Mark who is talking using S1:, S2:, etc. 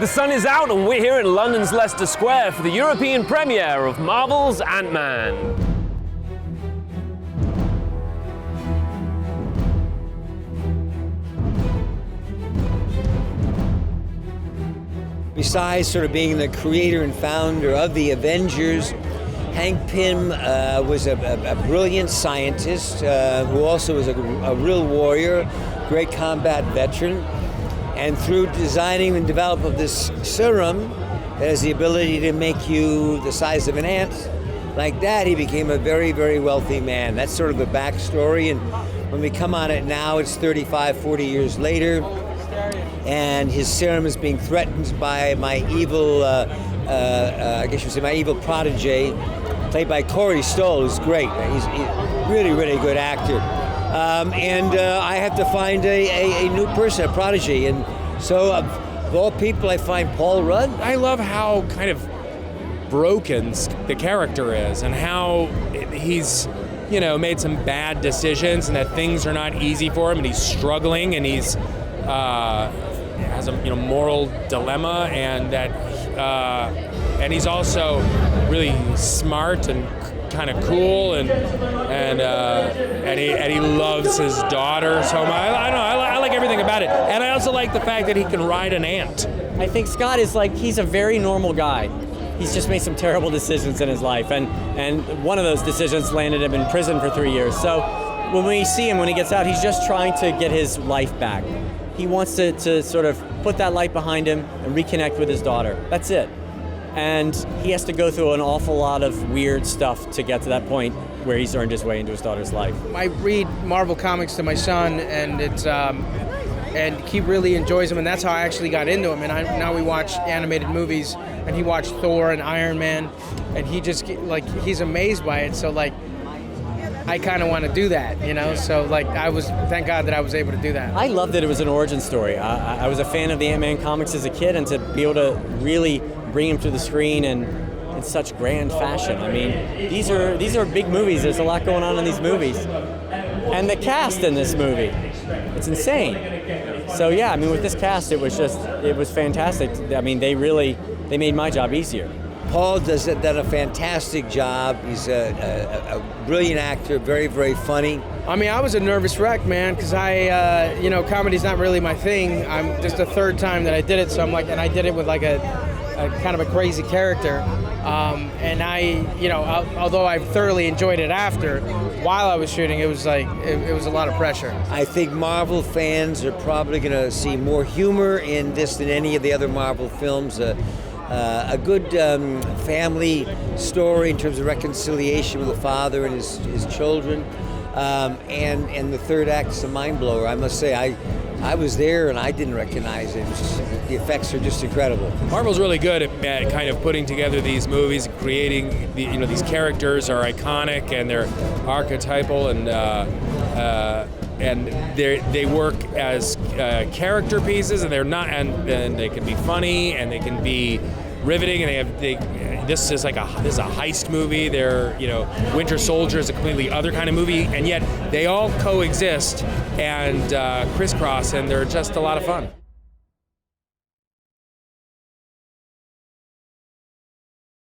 S1: The sun is out and we're here at London's Leicester Square for the European premiere of Marvel's Ant-Man.
S2: Besides sort of being the creator and founder of the Avengers, Hank Pym was a brilliant scientist who also was a real warrior, great combat veteran. And through designing and developing of this serum that has the ability to make you the size of an ant, like that, he became a very, very wealthy man. That's sort of the backstory. And when we come on it now, it's 35, 40 years later, and his serum is being threatened by my evil, I guess you would say, my evil protege, played by Corey Stoll, who's great. He's a really, really good actor. And I have to find a new person, a prodigy. And so, of all people, I find Paul Rudd.
S3: I love how kind of broken the character is and how he's, made some bad decisions and that things are not easy for him and he's struggling and he's has a moral dilemma and that and he's also really smart and kind of cool and he loves his daughter so much. I don't know. I like everything about it, and I also like the fact that he can ride an ant.
S4: I think Scott is he's a very normal guy. He's just made some terrible decisions in his life, and one of those decisions landed him in prison for 3 years. So when we see him when he gets out, he's just trying to get his life back. He wants to sort of put that light behind him and reconnect with his daughter. That's it. And he has to go through an awful lot of weird stuff to get to that point where he's earned his way into his daughter's life.
S5: I read Marvel comics to my son, and it's and he really enjoys them, and that's how I actually got into him. And now we watch animated movies, and he watched Thor and Iron Man, and he just he's amazed by it. So I kind of want to do that, So thank God that I was able to do that.
S4: I love that it was an origin story. I was a fan of the Ant-Man comics as a kid, and to be able to really bring him to the screen and in such grand fashion. I mean, these are big movies. There's a lot going on in these movies, and the cast in this movie, it's insane. So yeah, I mean, with this cast, it was fantastic. I mean, they made my job easier.
S2: Paul has done a fantastic job. He's a brilliant actor, very, very funny.
S5: I mean, I was a nervous wreck, man, because comedy's not really my thing. I'm just the third time that I did it, so I'm and I did it with a kind of a crazy character. And although I thoroughly enjoyed it after, while I was shooting, it was it was a lot of pressure.
S2: I think Marvel fans are probably going to see more humor in this than any of the other Marvel films. A good family story in terms of reconciliation with the father and his children. And the third act is a mind blower. I must say, I was there and I didn't recognize it. The effects are just incredible.
S3: Marvel's really good at kind of putting together these movies, creating these characters are iconic and they're archetypal and they work as character pieces, and they're not, and they can be funny and they can be riveting, and this is a heist movie. Winter Soldier is a completely other kind of movie, and yet they all coexist and crisscross, and they're just a lot of fun.